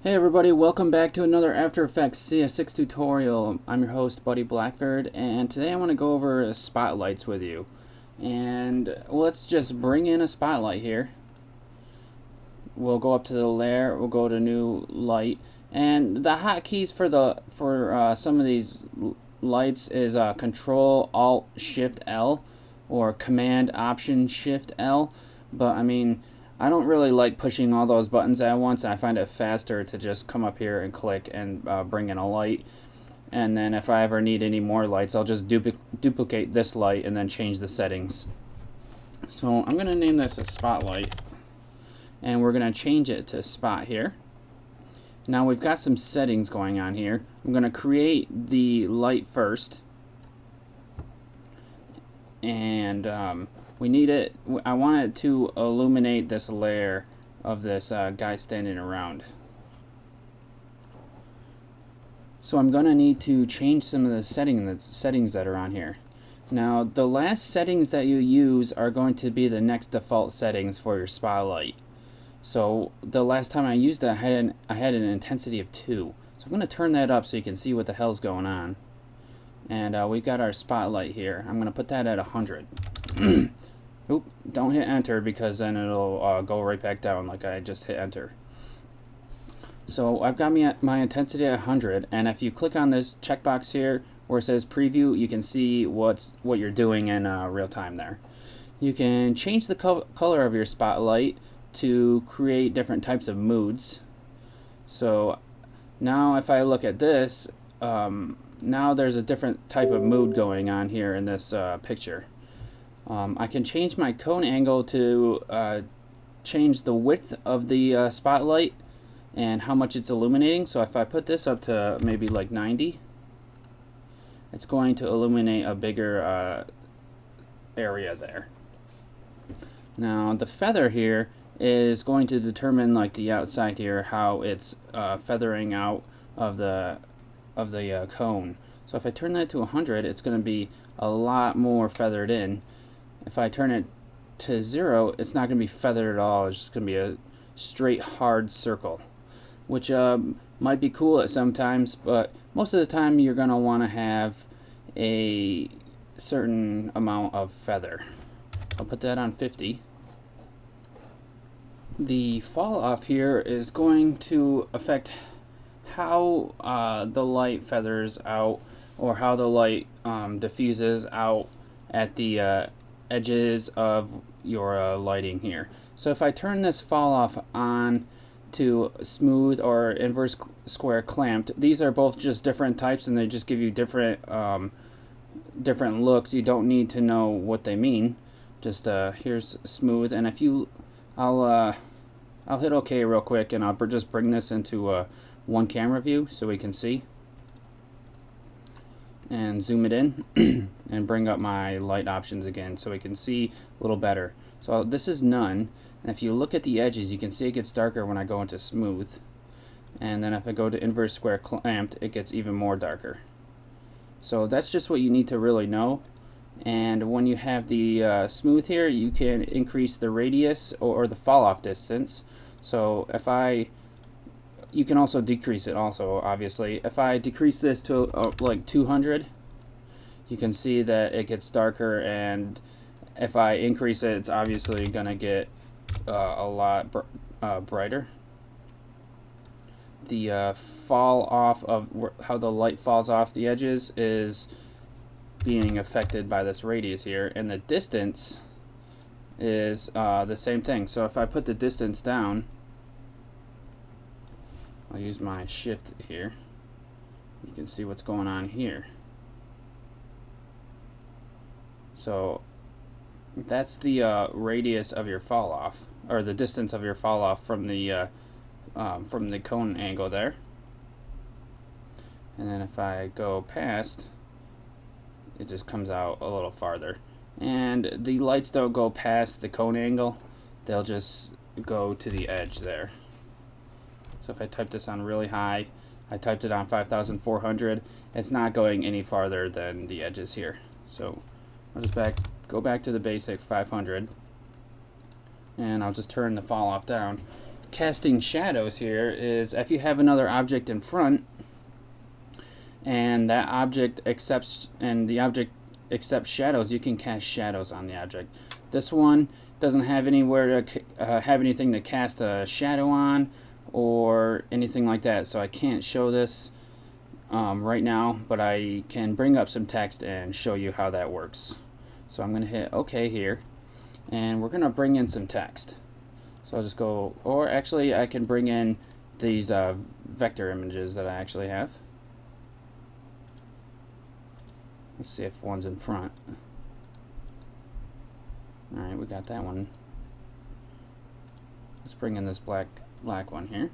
Hey everybody, welcome back to another After Effects CS6 tutorial. I'm your host, Buddy Blackford, and today I want to go over spotlights with you. And let's just bring in a spotlight here. We'll go up to the layer, we'll go to new light, and the hotkeys for some of these lights is Control Alt Shift L or Command Option Shift L. But I mean, I don't really like pushing all those buttons at once. I find it faster to just come up here and click and bring in a light. And then if I ever need any more lights, I'll just duplicate this light and then change the settings. So I'm going to name this a spotlight. And we're going to change it to spot here. Now we've got some settings going on here. I'm going to create the light first. And we need it. I want it to illuminate this layer of this guy standing around. So I'm going to need to change some of the settings that are on here. Now the last settings that you use are going to be the next default settings for your spotlight. So the last time I used it, I had an intensity of 2. So I'm going to turn that up so you can see what the hell's going on. And we've got our spotlight here. I'm going to put that at 100. Oop, don't hit enter because then it'll go right back down like I just hit enter. So I've got my intensity at 100, and if you click on this checkbox here where it says preview, you can see what you're doing in real time there. You can change the color of your spotlight to create different types of moods. So now if I look at this, now there's a different type of mood going on here in this picture. I can change my cone angle to change the width of the spotlight and how much it's illuminating. So if I put this up to maybe like 90, it's going to illuminate a bigger area there. Now the feather here is going to determine like the outside here how it's feathering out of the cone. So if I turn that to 100, it's going to be a lot more feathered in. If I turn it to 0, it's not going to be feathered at all. It's just going to be a straight hard circle, which might be cool at some times, but most of the time you're going to want to have a certain amount of feather. I'll put that on 50. The fall off here is going to affect how the light feathers out, or how the light diffuses out at the edges of your lighting here. So if I turn this fall off on to smooth or inverse square clamped, these are both just different types and they just give you different different looks. You don't need to know what they mean. Just here's smooth, and if you I'll hit OK real quick, and I'll just bring this into one camera view so we can see, and zoom it in and bring up my light options again so we can see a little better. So this is none, and if you look at the edges you can see it gets darker when I go into smooth, and then if I go to inverse square clamped it gets even more darker. So that's just what you need to really know. And when you have the smooth here, you can increase the radius or the fall off distance. So if you can also decrease it also, obviously. If I decrease this to like 200, you can see that it gets darker, and if I increase it, it's obviously gonna get a lot brighter. The fall off of how the light falls off the edges is being affected by this radius here, and the distance is the same thing. So if I put the distance down, I'll use my shift here, you can see what's going on here. So that's the radius of your fall off, or the distance of your fall off from the cone angle there. And then if I go past, it just comes out a little farther. And the lights don't go past the cone angle, they'll just go to the edge there. So if I type this on really high, I typed it on 5,400, it's not going any farther than the edges here. So I'll just go back to the basic 500, and I'll just turn the fall off down. casting shadows here is if you have another object in front and that object accepts shadows, you can cast shadows on the object. This one doesn't have anywhere to have anything to cast a shadow on or anything like that, so I can't show this right now, but I can bring up some text and show you how that works. So I'm going to hit OK here, and we're going to bring in some text. So I'll just go, or actually I can bring in these vector images that I actually have. Let's see if one's in front. Alright, we got that one. Let's bring in this black one here.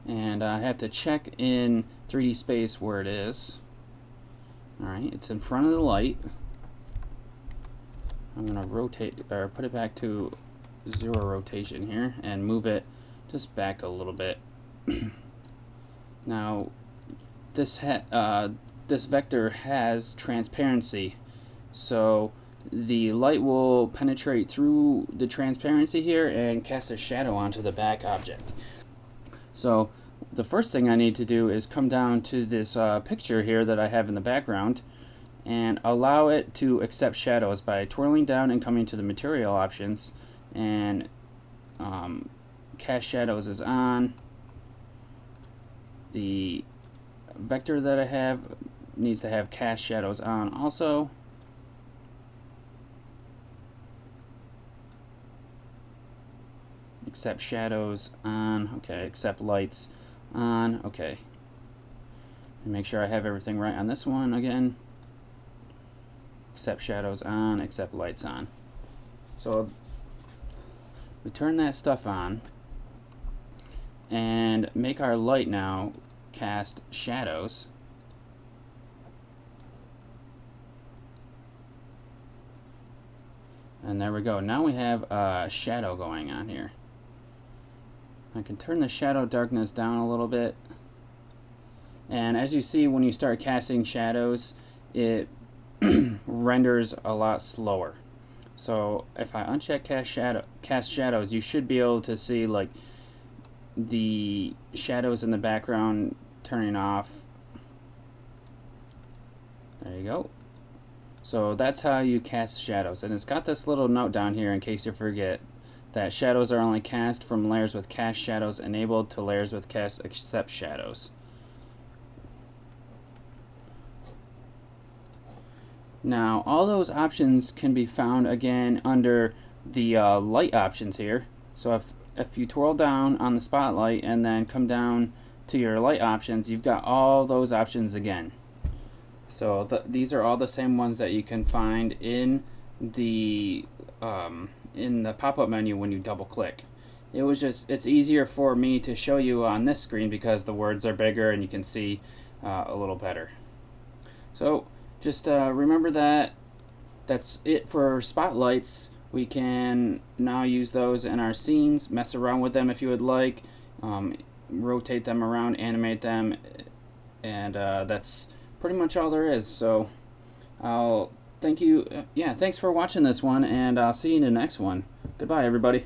And I have to check in 3D space where it is. Alright, it's in front of the light. I'm going to rotate, or put it back to 0 rotation here and move it just back a little bit. Now this vector has transparency, so the light will penetrate through the transparency here and cast a shadow onto the back object. So the first thing I need to do is come down to this picture here that I have in the background and allow it to accept shadows by twirling down and coming to the material options, and cast shadows is on. The vector that I have needs to have cast shadows on also. Accept shadows on. Okay, accept lights on. Okay. And make sure I have everything right on this one again. Accept shadows on, accept lights on. So we turn that stuff on and make our light now cast shadows. And there we go. Now we have a shadow going on here. I can turn the shadow darkness down a little bit. And as you see, when you start casting shadows, it renders a lot slower. So if I uncheck cast shadows, you should be able to see like the shadows in the background turning off. There you go. So that's how you cast shadows, and it's got this little note down here in case you forget that shadows are only cast from layers with cast shadows enabled to layers with cast accept shadows. Now all those options can be found again under the light options here. So if you twirl down on the spotlight and then come down to your light options, you've got all those options again. So these are all the same ones that you can find in the pop-up menu when you double click. It's easier for me to show you on this screen because the words are bigger and you can see a little better. So just remember that's it for spotlights. We can now use those in our scenes, mess around with them if you would like, rotate them around, animate them, and that's pretty much all there is. So I'll thank you. Yeah, thanks for watching this one, and I'll see you in the next one. Goodbye, everybody.